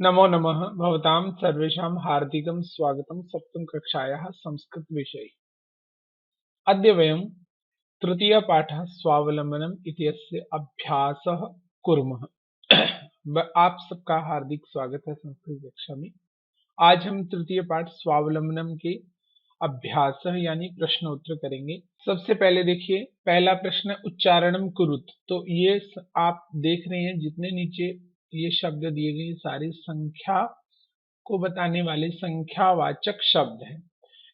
नमो नमः भवतां सर्वेषां हार्दिकं स्वागतं सप्तमकक्षायाः संस्कृतविषये। अद्य वयं तृतीयपाठः स्वावलम्बनम् इत्यस्य अभ्यासः कुर्मः। आप सबका हार्दिक स्वागत है संस्कृत कक्षा में। आज हम तृतीय पाठ स्वावलंबनम के अभ्यास यानी प्रश्न उत्तर करेंगे। सबसे पहले देखिए, पहला प्रश्न उच्चारणम कुरुत। तो ये आप देख रहे हैं जितने नीचे ये शब्द दिए गए सारी संख्या को बताने वाले संख्यावाचक शब्द हैं।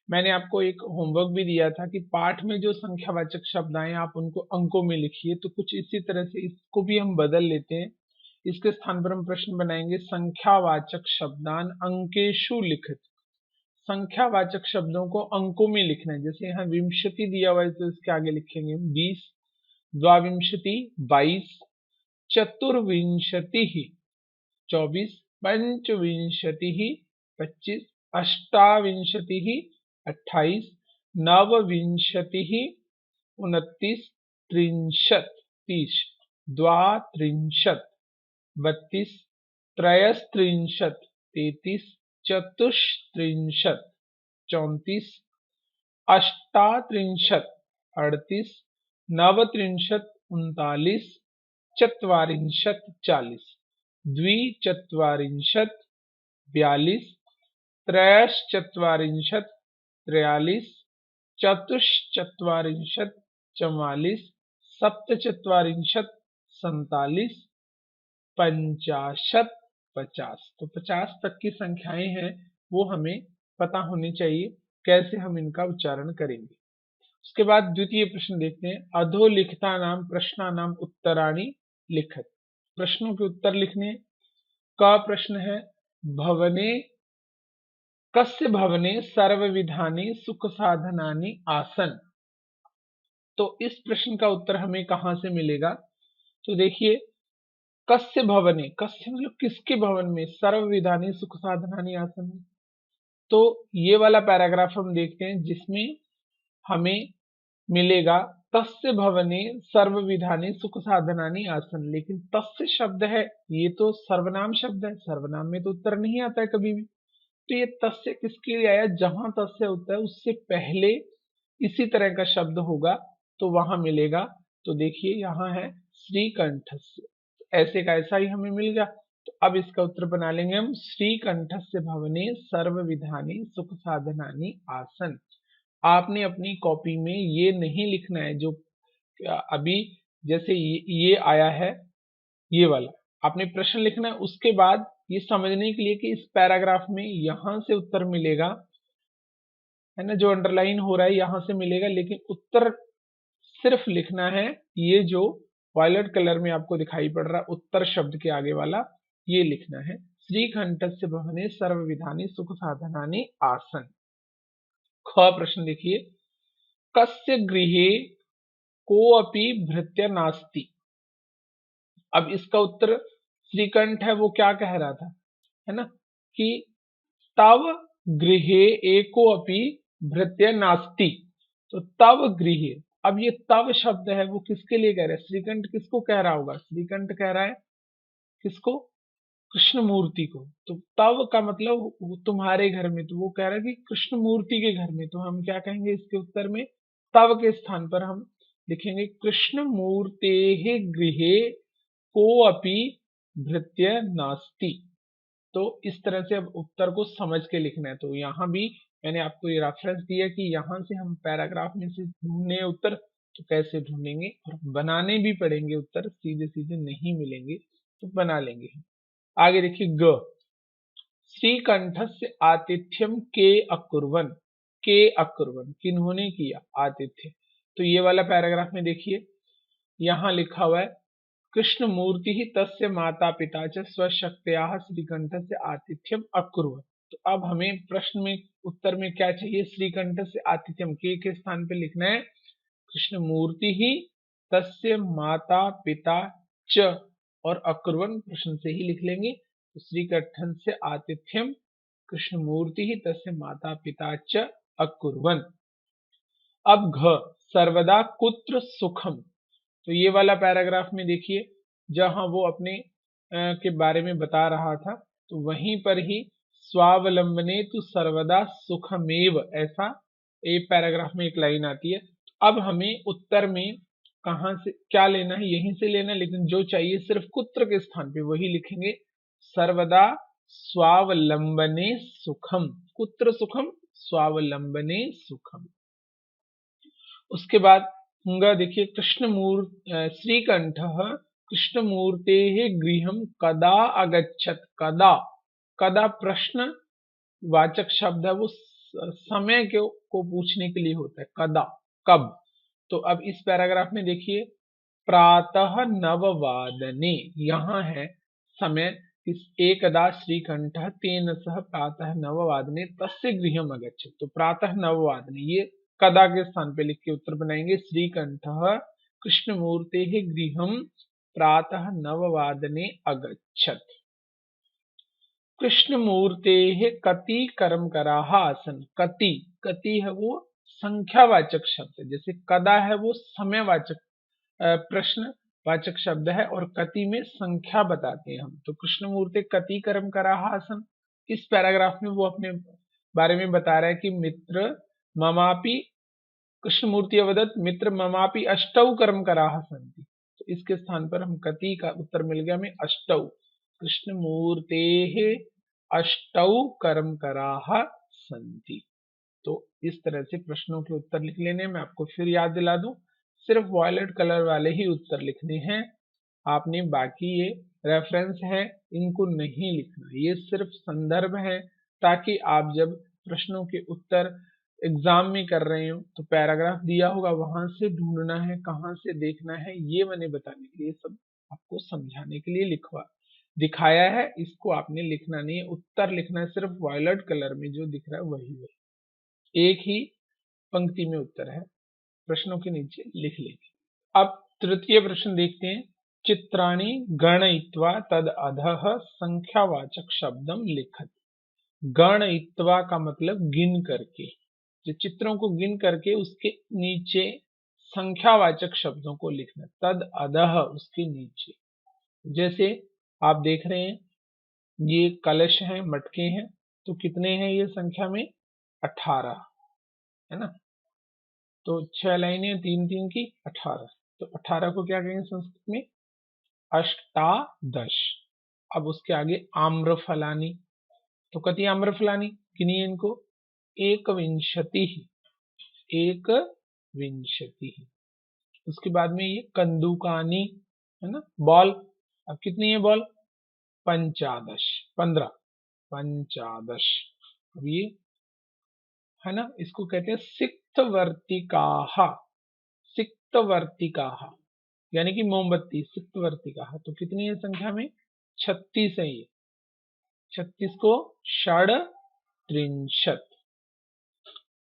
मैंने आपको एक होमवर्क भी दिया था कि पाठ में जो संख्यावाचक शब्द आए आप उनको अंकों में लिखिए। तो कुछ इसी तरह से इसको भी हम बदल लेते हैं। इसके स्थान पर हम प्रश्न बनाएंगे संख्यावाचक शब्दान अंकेशु लिखित। संख्यावाचक शब्दों को अंकों में लिखना है। जैसे यहाँ विंशति दिया हुआ है तो इसके आगे लिखेंगे 20, द्वाविंशति 22, चतुर्विंशति 24, पंचविंशति 25, अष्टाविंशति 28, नवविंशति 29, त्रिंशत् 30, द्वात्रिंशत् 32, त्रयस्त्रिंशत् 33, चतुस्त्रिंशत् 34, अष्टात्रिंशत् 38, नवत्रिंशत् 39, चत्वारिंशत् 40, द्विचत्वारिंशत् 42, त्रयश्चत्वारिंशत् 43, चतुश्चत्वारिंशत् 44, सप्तचत्वारिंशत् 47, 50, 50। तो 50 तक की संख्याएं हैं वो हमें पता होनी चाहिए कैसे हम इनका उच्चारण करेंगे। उसके बाद द्वितीय प्रश्न देखते हैं। अधोलिखिता नाम प्रश्ना नाम उत्तराणि लिखत। प्रश्नों के उत्तर लिखने का प्रश्न है भवने कस्य भवने सर्वविधानि सुख साधनानि आसन। तो इस प्रश्न का उत्तर हमें कहां से मिलेगा? तो देखिए, कस्य भवने, कस्य मतलब किसके भवन में, सर्वविधानि सुख साधनानि आसन। तो ये वाला पैराग्राफ हम देखते हैं जिसमें हमें मिलेगा तस्य भवने सर्वविधानि सुख साधनानि आसन। लेकिन तस्य शब्द है ये तो सर्वनाम शब्द है, सर्वनाम में तो उत्तर नहीं आता है कभी भी। तो ये तस्य किसके लिए आया? जहां तस्य होता है उससे पहले इसी तरह का शब्द होगा तो वहां मिलेगा। तो देखिए यहाँ है श्रीकंठस्य, ऐसे का ऐसा ही हमें मिल गया। तो अब इसका उत्तर बना लेंगे हम श्रीकंठस्य भवने सर्वविधानि सुख साधनानि आसन। आपने अपनी कॉपी में ये नहीं लिखना है जो अभी जैसे ये आया है ये वाला, आपने प्रश्न लिखना है। उसके बाद ये समझने के लिए कि इस पैराग्राफ में यहां से उत्तर मिलेगा, है ना, जो अंडरलाइन हो रहा है यहां से मिलेगा। लेकिन उत्तर सिर्फ लिखना है ये जो वायलेट कलर में आपको दिखाई पड़ रहा उत्तर शब्द के आगे वाला, ये लिखना है श्रीकंठस्य भवने सर्वविधानि सुख साधनानि आसन। ख प्रश्न देखिए, कस्य गृहे कोऽपि भृत्य नास्ति। अब इसका उत्तर श्रीकंठ है वो क्या कह रहा था, है ना, कि तव गृहे एकोऽपि भृत्य नास्ति। तो तव गृहे, अब ये तव शब्द है वो किसके लिए कह रहा है? श्रीकंठ किसको कह रहा होगा? श्रीकंठ कह रहा है किसको? कृष्णमूर्ति को। तो तव का मतलब तुम्हारे घर में, तो वो कह रहा है कि कृष्णमूर्ति के घर में। तो हम क्या कहेंगे इसके उत्तर में? तव के स्थान पर हम लिखेंगे कृष्णमूर्तेः गृहे कोऽपि भृत्य नास्ति। तो इस तरह से अब उत्तर को समझ के लिखना है। तो यहाँ भी मैंने आपको ये रेफरेंस दिया कि यहाँ से हम पैराग्राफ में से ढूंढने उत्तर, तो कैसे ढूंढेंगे और बनाने भी पड़ेंगे उत्तर, सीधे सीधे नहीं मिलेंगे तो बना लेंगे। आगे देखिए, ग श्रीकंठस्य आतिथ्यम के अकुर्वन। के अकुर्वन किन्होंने किया आतिथ्य। तो ये वाला पैराग्राफ में देखिए यहाँ लिखा हुआ है कृष्ण मूर्ति ही तस्य माता पिता च स्वशक्त्याः श्रीकंठस्य आतिथ्यम अकुर्वन्। तो अब हमें प्रश्न में उत्तर में क्या चाहिए? श्रीकंठस्य आतिथ्यम के स्थान पे लिखना है कृष्ण मूर्ति ही तस्य माता पिता च, और अकुर्वन् प्रश्न से ही लिख लेंगे। तो श्रीकंठस्य आतिथ्यम कृष्ण मूर्ति ही तस्य माता पिता च अकुर्वन्। अब घ सर्वदा कुत्र सुखम। तो ये वाला पैराग्राफ में देखिए जहां वो अपने के बारे में बता रहा था तो वहीं पर ही स्वावलंबने तु सर्वदा सुखमेव, ऐसा एक पैराग्राफ में एक लाइन आती है। अब हमें उत्तर में कहाँ से क्या लेना है, यहीं से लेना है, लेकिन जो चाहिए सिर्फ कुत्र के स्थान पे वही लिखेंगे, सर्वदा स्वावलंबने सुखम, कुत्र सुखम, स्वावलंबने सुखम। उसके बाद होगा देखिए श्रीकंठ कृष्णमूर्ते गृहम कदा अगच्छत, कदा, कदा प्रश्न वाचक शब्द है, वो समय को पूछने के लिए होता है, कदा, कब। तो अब इस पैराग्राफ में देखिए प्रातः नववादने, यहाँ है समय, इस एकदा श्रीकंठ तेन सह प्रातः नववादने तस्य गृहम अगच्छत, तो प्रातः नववादने ये कदा के स्थान पे लिख के उत्तर बनाएंगे, श्रीकंठ कृष्णमूर्ते गृहम प्रातः नववादने अगच्छत। कृष्णमूर्ते कति कर्मकराः आसन, कति, कति है वो संख्यावाचक शब्द है, जैसे कदा है वो समयवाचक प्रश्नवाचक शब्द है और कति में संख्या बताते हैं हम। तो कृष्णमूर्ति कति कर्मकराः आसन, इस पैराग्राफ में वो अपने बारे में बता रहा है कि मित्र ममापि, कृष्णमूर्ति अवदत् मित्र ममापि अष्टौ कर्मकराः सन्ति, तो इसके स्थान पर हम कति का उत्तर मिल गया हमें अष्टौ, कृष्णमूर्तेः अष्टौ कर्मकराः सन्ति। तो इस तरह से प्रश्नों के उत्तर लिख लेने। मैं आपको फिर याद दिला दूं, सिर्फ वॉयलेट कलर वाले ही उत्तर लिखने हैं, आपने बाकी ये रेफरेंस है इनको नहीं लिखना, ये सिर्फ संदर्भ है, ताकि आप जब प्रश्नों के उत्तर एग्जाम में कर रहे हो तो पैराग्राफ दिया होगा वहां से ढूंढना है, कहाँ से देखना है, ये मैंने बताने के लिए, सब आपको समझाने के लिए दिखाया है, इसको आपने लिखना नहीं है, उत्तर लिखना है सिर्फ वॉयलेट कलर में जो दिख रहा है वही, एक ही पंक्ति में उत्तर है, प्रश्नों के नीचे लिख लेंगे। अब तृतीय प्रश्न देखते हैं, चित्राणि गणयित्वा तद अधः संख्यावाचक शब्दम लिखत, गणयित्वा का मतलब गिन करके, जो चित्रों को गिन करके उसके नीचे संख्यावाचक शब्दों को लिखना, तद अधः उसके नीचे, जैसे आप देख रहे हैं ये कलश हैं, मटके हैं, तो कितने हैं ये संख्या में, 18 है ना, तो 6 लाइनें 3 की 18, तो 18 को क्या कहेंगे संस्कृत में, अष्टादश। अब उसके आगे आम्रफलानी, तो कति आम्रफलानी, गिनिए इनको, एकविंशति, एकविंशति। उसके बाद में ये कंदुकानी है ना, बॉल, अब कितनी है बॉल, 15, 15, पंचादश। अब ये है ना, इसको कहते हैं सिक्तवर्तिकाः, सिक्तवर्तिकाः यानी कि मोमबत्ती, सिक्तवर्तिकाः, तो कितनी है संख्या में, 36 है ये, 36 को षड्त्रिंशत्।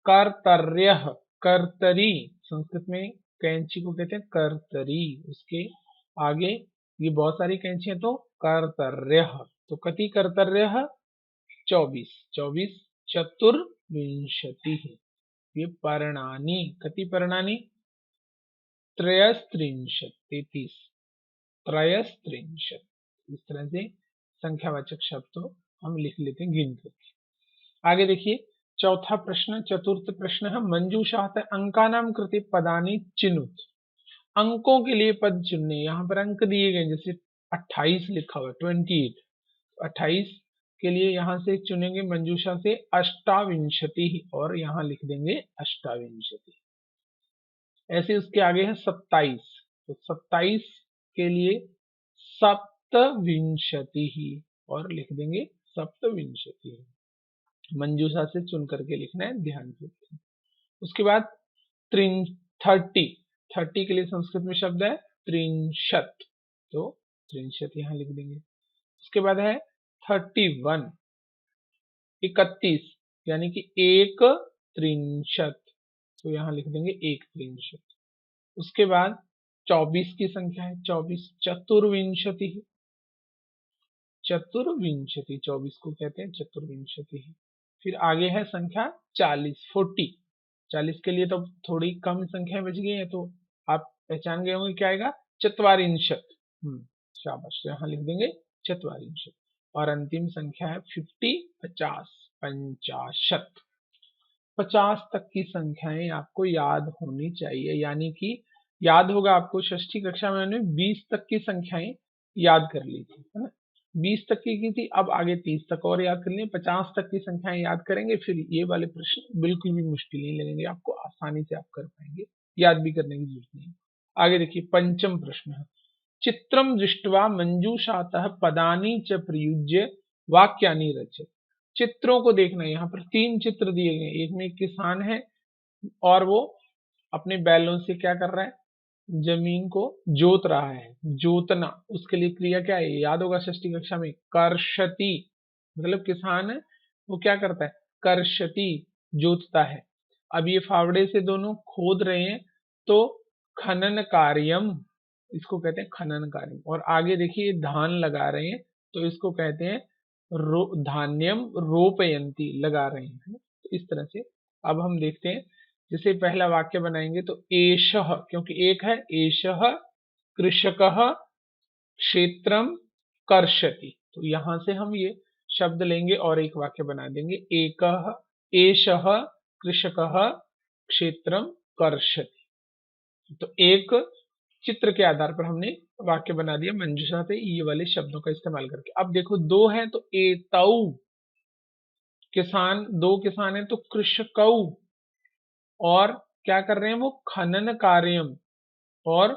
कर्तर्यः, कर्तरी, संस्कृत में कैंची को कहते हैं कर्तरी, उसके आगे ये बहुत सारी कैंची है तो कर्तर्यः, तो कति कर्तर्यः, 24, 24 चतुर्विंशति, ये पर्णानि, कति पर्णानि, त्रयस्त्रिंशत्, 33, त्रयस्त्रिंशत्। इस तरह से संख्यावाचक शब्द तो हम लिख लेते हैं गिन करके। आगे देखिए चौथा प्रश्न, चतुर्थ प्रश्न है, मंजूषात अंकानां कृते पदानि चिनुत, अंकों के लिए पद चुनने, यहाँ पर अंक दिए गए, जैसे 28 लिखा हुआ है, 28, 28 के लिए यहाँ से चुनेंगे मंजूषा से अष्टाविंशति, और यहाँ लिख देंगे अष्टाविंशति। ऐसे उसके आगे है 27, तो 27 के लिए सप्तविंशति, और लिख देंगे सप्तविंशति, मंजूषा से चुन करके लिखना है, ध्यान से। उसके बाद 30 के लिए संस्कृत में शब्द है त्रिंशत, तो त्रिंशत यहाँ लिख देंगे। उसके बाद है 31, 31 यानी कि एक त्रिंशत, तो यहाँ लिख देंगे एक त्रिंशत। उसके बाद 24 की संख्या है, 24 चतुर्विंशति, चतुर्विंशति 24 को कहते हैं चतुर्विंशति। फिर आगे है संख्या 40, 40 के लिए तो थोड़ी कम संख्या बच गई है, तो आप पहचान गए होंगे क्या आएगा, चत्वारिंशत, शाबाश, यहाँ लिख देंगे चत्वारिंशत। और अंतिम संख्या है 50, 50, 50। 50 तक की संख्याएं आपको याद होनी चाहिए, यानी कि याद होगा आपको षष्ठी कक्षा में मैंने 20 तक की संख्याएं याद कर ली थी, है ना। 20 तक की थी, अब आगे 30 तक और याद कर लिए, 50 तक की संख्याएं याद करेंगे, फिर ये वाले प्रश्न बिल्कुल भी मुश्किल नहीं लगेंगे आपको, आसानी से आप कर पाएंगे, याद भी करने की जरूरत नहीं। आगे देखिए, पंचम प्रश्न है, चित्रम दृष्ट्वा मंजूषातः पदानि च प्रयुज्य वाक्यानि रचय। चित्रों को देखना, यहाँ पर 3 चित्र दिए गए, एक में एक किसान है और वो अपने बैलों से क्या कर रहा है, जमीन को जोत रहा है। जोतना, उसके लिए क्रिया क्या है, याद होगा षष्ठी कक्षा में, कर्षति, मतलब किसान है वो क्या करता है, कर्षति, जोतता है। अब ये फावड़े से दोनों खोद रहे हैं, तो खनन कार्यम, इसको कहते हैं खनन कार्यम। और आगे देखिए धान लगा रहे हैं, तो इसको कहते हैं धान्यम रोपयंती, लगा रहे हैं। तो इस तरह से अब हम देखते हैं, जैसे पहला वाक्य बनाएंगे तो एषः, क्योंकि एक है, एषः कृषकः क्षेत्रम कर्षति, तो यहां से हम ये शब्द लेंगे और एक वाक्य बना देंगे, एकः एषः कृषकः क्षेत्रम कर्षति। तो एक चित्र के आधार पर हमने वाक्य बना दिया मंजूषा से ये वाले शब्दों का इस्तेमाल करके। अब देखो दो है तो एतौ, किसान, दो किसान है तो कृषकौ, और क्या कर रहे हैं वो, खनन कार्यम, और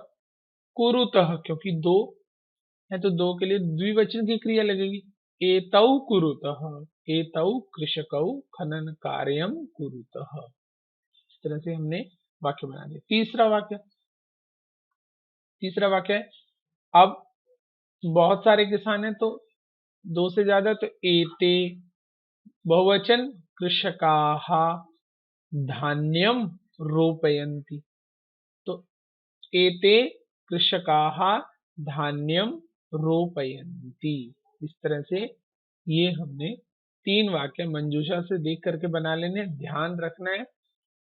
कुरुतः, क्योंकि दो है तो दो के लिए द्विवचन की क्रिया लगेगी, एतौ कुरुतः, एतौ कृषकौ खनन कार्यम कुरुतः। इस तरह से हमने वाक्य बना दिया। तीसरा वाक्य है, अब बहुत सारे किसान हैं तो दो से ज्यादा, तो एते, बहुवचन, कृषकाः धान्यम रोपयन्ति, तो एते कृषकाः धान्यम रोपयन्ति। इस तरह से ये हमने 3 वाक्य मंजूषा से देख करके बना लेने। ध्यान रखना है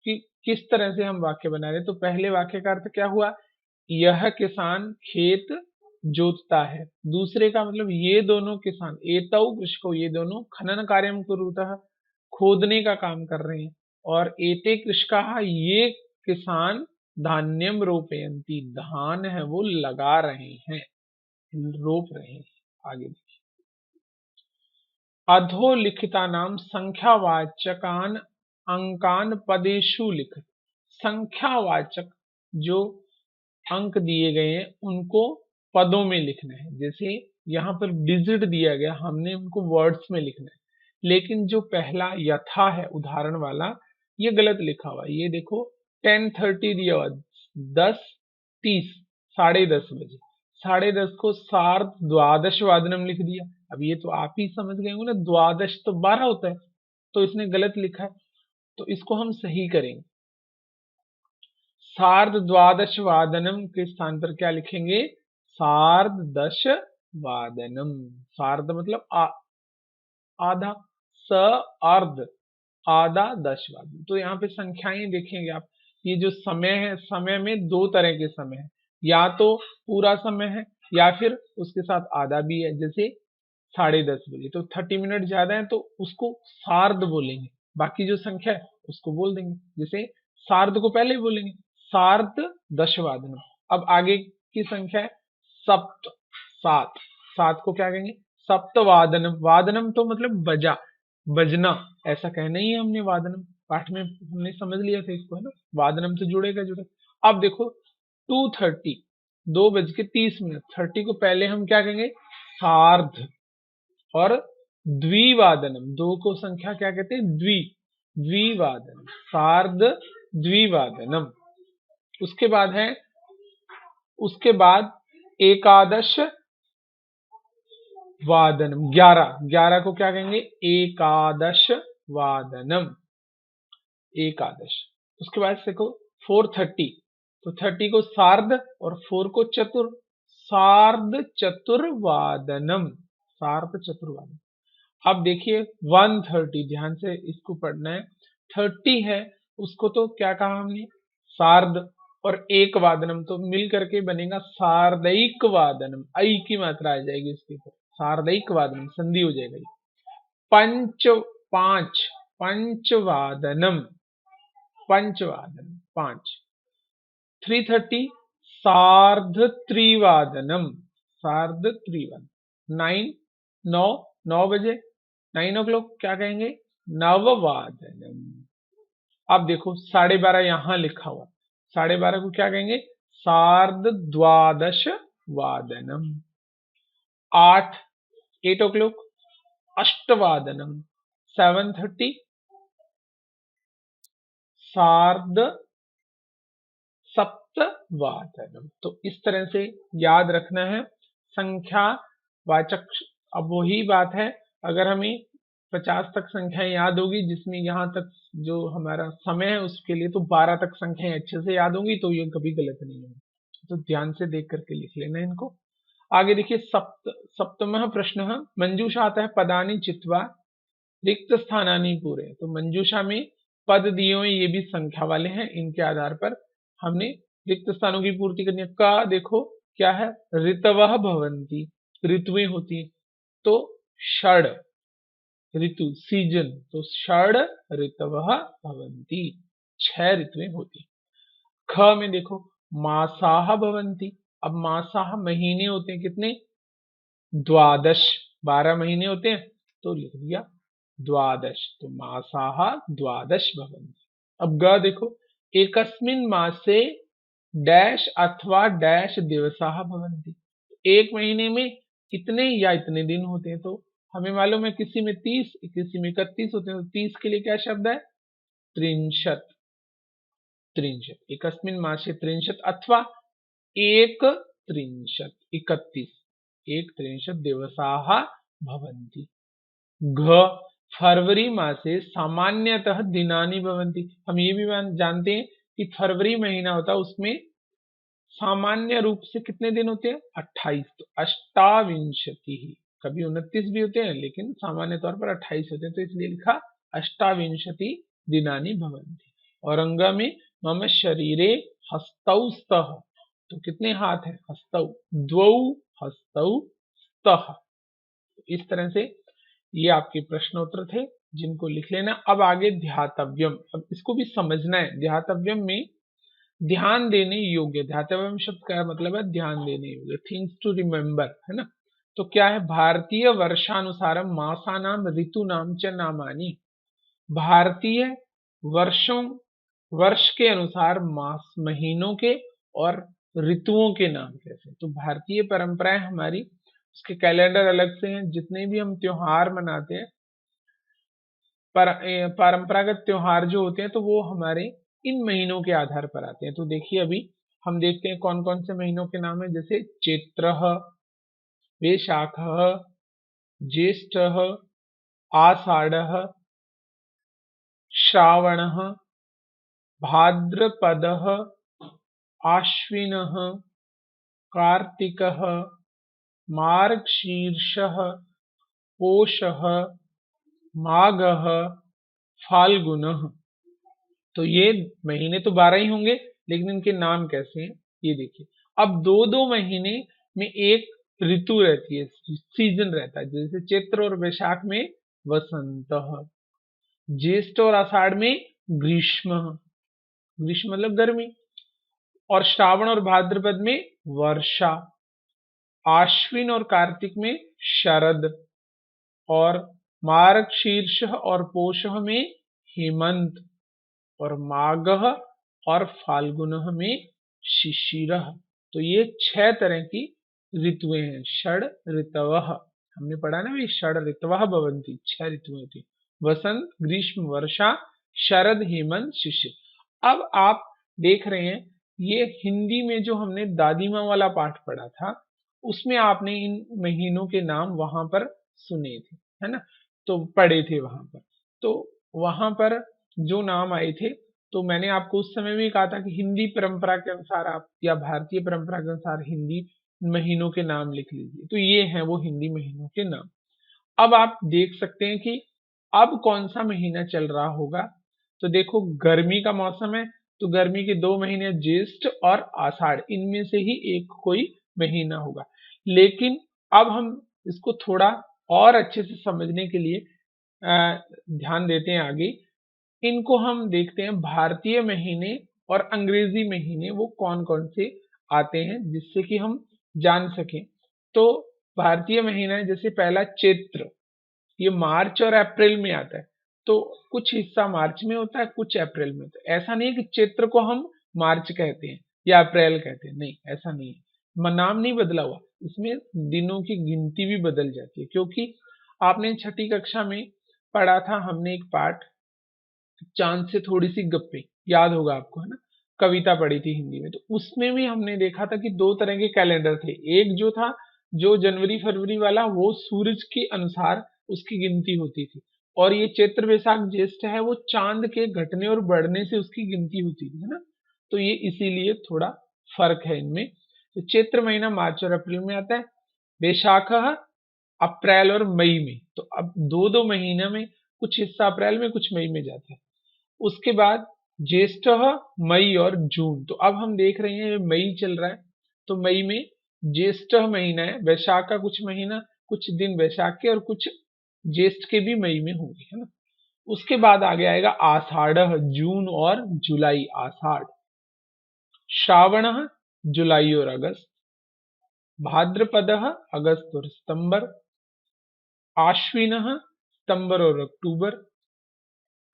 कि किस तरह से हम वाक्य बना रहे। तो पहले वाक्य का अर्थ क्या हुआ, यह किसान खेत जोतता है। दूसरे का मतलब ये दोनों किसान, एतौ कृषको, ये दोनों खनन कार्यम कुरुतः, खोदने का काम कर रहे हैं। और एते कृषकाः, ये किसान धान्यम रोपयन्ति, धान है वो लगा रहे हैं, रोप रहे हैं। आगे देखिए, अधोलिखितानां संख्यावाचकान अंकान पदेषु लिख। संख्यावाचक जो अंक दिए गए हैं उनको पदों में लिखना है। जैसे यहाँ पर डिजिट दिया गया, हमने उनको वर्ड्स में लिखना है, लेकिन जो पहला यथा है उदाहरण वाला, ये गलत लिखा हुआ है। ये देखो 10:30 दिया हुआ, 10:30, 10:30 बजे, 10:30 को सार्ध द्वादश वादनम लिख दिया। अब ये तो आप ही समझ गए होंगे ना, द्वादश तो 12 होता है, तो इसने गलत लिखा है, तो इसको हम सही करेंगे। सार्ध द्वादश वादनम के स्थान पर क्या लिखेंगे, सार्ध दश वादनम। सार्ध मतलब आधा, स अर्ध, आधा, दश वादन। तो यहाँ पे संख्याएं देखेंगे आप, ये जो समय है, समय में 2 तरह के समय है, या तो पूरा समय है या फिर उसके साथ आधा भी है। जैसे 10:30 बजे, तो 30 मिनट ज्यादा है तो उसको सार्ध बोलेंगे, बाकी जो संख्या है उसको बोल देंगे। जैसे सार्ध को पहले बोलेंगे, सार्ध दशवादन। अब आगे की संख्या है सप्त, 7, 7 को क्या कहेंगे, सप्तवादनम। वादनम तो मतलब बजा, बजना, ऐसा कहना ही है हमने वादनम, पाठ में हमने समझ लिया था इसको, है ना। वादनम तो जुड़ेगा। अब देखो 2:30, 2:30, 30 को पहले हम क्या कहेंगे, सार्ध। और द्विवादनम, 2 को संख्या क्या कहते हैं, द्विवादनम, सार्ध द्विवादनम। उसके बाद एकादश वादनम, 11 को क्या कहेंगे, एकादश वादनम, एकादश। उसके बाद देखो 4:30, तो 30 को सार्ध और 4 को चतुर, सार्ध चतुर्वादनम, सार्ध चतुर्वादन। अब देखिए 1:30, ध्यान से इसको पढ़ना है, 30 है उसको तो क्या कहा हमने, सार्ध, और एक वादनम, तो मिल करके बनेगा सार्धैक वादनम, आई की मात्रा आ जाएगी इसके ऊपर, सार्धैकवादनम संधि हो जाएगा। पंचवादनम, पंचवादनम 5। 3:30 सार्धत्रिवादनम, सार्धत्रिवादन। 9 बजे, 9 o'clock क्या कहेंगे, नववादनम। अब देखो 12:30 यहां लिखा हुआ, 12:30 को क्या कहेंगे, सार्धद्वादश वादनम। 8 o'clock अष्टवादनम। 7:30 सार्ध सप्तवादनम। तो इस तरह से याद रखना है संख्या वाचक। अब वही बात है, अगर हमें 50 तक संख्याएं याद होगी, जिसमें यहाँ तक जो हमारा समय है उसके लिए तो 12 तक संख्याएं अच्छे से याद होंगी, तो ये कभी गलत नहीं है। तो ध्यान से देख करके लिख लेना इनको। आगे देखिए सप्तमः प्रश्न, मंजूषा आता है पदानि चित्वा रिक्त स्थानानि पूरे। तो मंजूषा में पद दिए हुए ये भी संख्या वाले हैं, इनके आधार पर हमने रिक्त स्थानों की पूर्ति करनी है। का देखो क्या है, ऋतवः भवन्ति, ऋतुएं होती, तो षड ऋतु सीजन, तो षड ऋतवः भवन्ति, 6 ऋतुएं होती। ख में देखो मासाः भवन्ति। अब मासाः महीने होते हैं कितने, 12, 12 महीने होते हैं, तो लिख दिया 12, तो मासाः 12 भवन्ति। अब ग देखो एकस्मिन् मासे डैश अथवा डैश दिवसाः भवन्ति। एक महीने में इतने या इतने दिन होते हैं, तो हमें मालूम है किसी में 30, किसी में 31 होते हैं, तो 30 के लिए क्या शब्द है, त्रिंशत्, त्रिंशत्। एकस्मिन् मासे त्रिंशत् अथवा एक त्रिंशत्, 31, एक त्रिंशत् दिवसाः भवन्ति। घ फरवरी मासे सामान्यतः दिनानि भवन्ति। हम ये भी जानते हैं कि फरवरी महीना होता है, उसमें सामान्य रूप से कितने दिन होते हैं, 28, तो अष्टाविंशति ही, कभी 29 भी होते हैं लेकिन सामान्य तौर पर 28 होते हैं, तो इसलिए लिखा अष्टाविंशति दिनानि भवन्ति। और अंग में मम शरीरे हस्तौ स्तः, तो कितने हाथ है, हस्तौ, द्वौ हस्तौ स्तः। इस तरह से ये आपके प्रश्नोत्तर थे जिनको लिख लेना। अब आगे ध्यातव्यम, अब इसको भी समझना है। ध्यातव्यम में ध्यान देने योग्य, ध्यातव्यम शब्द का मतलब है ध्यान देने योग्य, थिंग्स टू रिमेम्बर, है ना। तो क्या है, भारतीय वर्षानुसारम मासानाम ऋतुनाम च नामानि। भारतीय वर्षों, वर्ष के अनुसार मास महीनों के और ऋतुओं के नाम कैसे। तो भारतीय परंपराएं हमारी, उसके कैलेंडर अलग से हैं, जितने भी हम त्योहार मनाते हैं, परंपरागत त्योहार जो होते हैं, तो वो हमारे इन महीनों के आधार पर आते हैं। तो देखिए अभी हम देखते हैं कौन कौन से महीनों के नाम है, जैसे चैत्रः, वैशाखः, ज्येष्ठः, आषाढ़ः, श्रावणः, भाद्रपदः, आश्विनः, कार्तिकः, मार्गशीर्षः, पोषः, माघः, फाल्गुनः। तो ये महीने तो 12 ही होंगे, लेकिन इनके नाम कैसे हैं ये देखिए। अब दो दो महीने में एक ऋतु रहती है, सीजन रहता है, जैसे चैत्र और वैशाख में वसंत, ज्येष्ठ और आषाढ़ में ग्रीष्म, ग्रीष्म मतलब गर्मी, और श्रावण और भाद्रपद में वर्षा, आश्विन और कार्तिक में शरद, और मार्गशीर्ष और पोष में हेमंत, और माघ और फाल्गुन में शिशिर। तो ये 6 तरह की ऋतुएं हैं, षड ऋतवः। हमने पढ़ा ना भाई, षड ऋतवः भवन्ति, 6 ऋतुएं होती, वसंत, ग्रीष्म, वर्षा, शरद, हेमंत, शिशिर। अब आप देख रहे हैं ये हिंदी में जो हमने दादी माँ वाला पाठ पढ़ा था, उसमें आपने इन महीनों के नाम वहां पर सुने थे, है ना, तो पढ़े थे वहां पर। तो वहां पर जो नाम आए थे, तो मैंने आपको उस समय भी कहा था कि हिंदी परंपरा के अनुसार आप, या भारतीय परंपरा के अनुसार हिंदी महीनों के नाम लिख लीजिए। तो ये हैं वो हिंदी महीनों के नाम। अब आप देख सकते हैं कि अब कौन सा महीना चल रहा होगा। तो देखो गर्मी का मौसम है, तो गर्मी के 2 महीने ज्येष्ठ और आषाढ़, इनमें से ही एक कोई महीना होगा। लेकिन अब हम इसको थोड़ा और अच्छे से समझने के लिए ध्यान देते हैं आगे। इनको हम देखते हैं भारतीय महीने और अंग्रेजी महीने वो कौन कौन से आते हैं, जिससे कि हम जान सकें। तो भारतीय महीना है, जैसे पहला चैत्र, ये मार्च और अप्रैल में आता है। तो कुछ हिस्सा मार्च में होता है, कुछ अप्रैल में होता है। ऐसा नहीं है कि चैत्र को हम मार्च कहते हैं या अप्रैल कहते हैं, नहीं, ऐसा नहीं है। नाम नहीं बदला हुआ, इसमें दिनों की गिनती भी बदल जाती है। क्योंकि आपने छठी कक्षा में पढ़ा था, हमने एक पाठ चांद से थोड़ी सी गप्पे, याद होगा आपको, है ना, कविता पढ़ी थी हिंदी में। तो उसमें भी हमने देखा था कि दो तरह के कैलेंडर थे। एक जो था, जो जनवरी फरवरी वाला, वो सूरज के अनुसार उसकी गिनती होती थी, और ये चैत्र वैशाख ज्येष्ठ है, वो चांद के घटने और बढ़ने से उसकी गिनती होती थी, है ना। तो ये इसीलिए थोड़ा फर्क है इनमें। तो चैत्र महीना मार्च और अप्रैल में आता है, वैशाख अप्रैल और मई में। तो अब दो दो महीने में कुछ हिस्सा अप्रैल में, कुछ मई में जाता है। उसके बाद ज्येष्ठ मई और जून। तो अब हम देख रहे हैं मई चल रहा है, तो मई में ज्येष्ठ महीना है, वैशाख का कुछ महीना, कुछ दिन वैशाख के और कुछ ज्येष्ठ के भी मई में होंगे, है ना। उसके बाद आगे आएगा आषाढ़, जून और जुलाई। आषाढ़, श्रावण, जुलाई और अगस्त, भाद्रपद, अगस्त और सितंबर, आश्विन, सितंबर और अक्टूबर,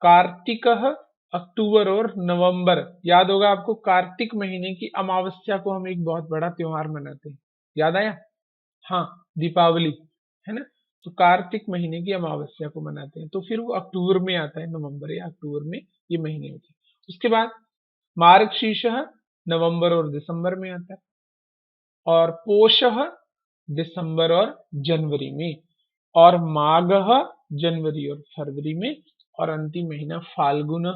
कार्तिक, अक्टूबर और नवंबर। याद होगा आपको, कार्तिक महीने की अमावस्या को हम एक बहुत बड़ा त्योहार मनाते हैं, याद आया, हाँ, दीपावली, है ना। तो कार्तिक महीने की अमावस्या को मनाते हैं, तो फिर वो अक्टूबर में आता है, नवंबर या अक्टूबर में ये महीने होते हैं। उसके बाद मार्गशीर्ष नवंबर और दिसंबर में आता है, और पोष दिसंबर और जनवरी में, और माघ जनवरी और फरवरी में, और अंतिम महीना फाल्गुन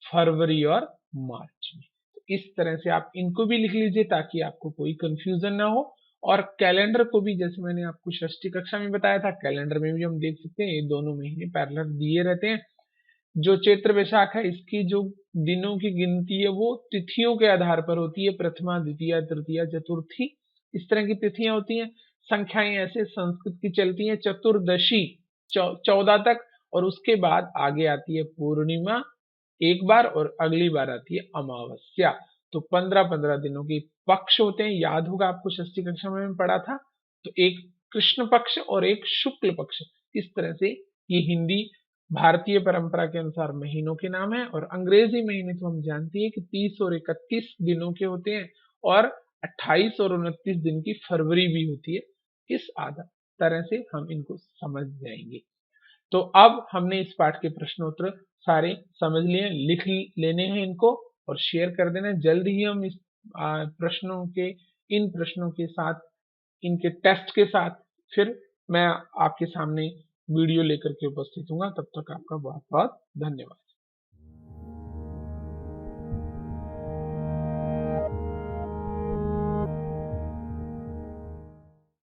फरवरी और मार्च में। तो इस तरह से आप इनको भी लिख लीजिए ताकि आपको कोई कंफ्यूजन ना हो। और कैलेंडर को भी, जैसे मैंने आपको षष्ठी कक्षा में बताया था, कैलेंडर में भी हम देख सकते हैं, ये दोनों महीने पैरेलल दिए रहते हैं। जो चैत्र वैशाख है, इसकी जो दिनों की गिनती है वो तिथियों के आधार पर होती है, प्रथमा द्वितीया तृतीया चतुर्थी, इस तरह की तिथियां होती हैं। संख्याएं ऐसे संस्कृत की चलती हैं, चतुर्दशी 14 तक, और उसके बाद आगे आती है पूर्णिमा एक बार, और अगली बार आती है अमावस्या। तो 15-15 दिनों के पक्ष होते हैं, याद होगा आपको षष्ठी कक्षा में पढ़ा था। तो एक कृष्ण पक्ष और एक शुक्ल पक्ष, इस तरह से ये हिंदी भारतीय परंपरा के अनुसार महीनों के नाम है। और अंग्रेजी महीने तो हम जानते हैं कि 30 और 31 दिनों के होते हैं, और 28 और 29 दिन की फरवरी भी होती है। इस आधार तरह से हम इनको समझ जाएंगे। तो अब हमने इस पाठ के प्रश्नोत्तर सारे समझ लिए, लिख लेने हैं इनको और शेयर कर देना। जल्द ही हम इस इन प्रश्नों के साथ, इनके टेस्ट के साथ फिर मैं आपके सामने वीडियो लेकर के उपस्थित हूँ। तब तक आपका बहुत बहुत धन्यवाद।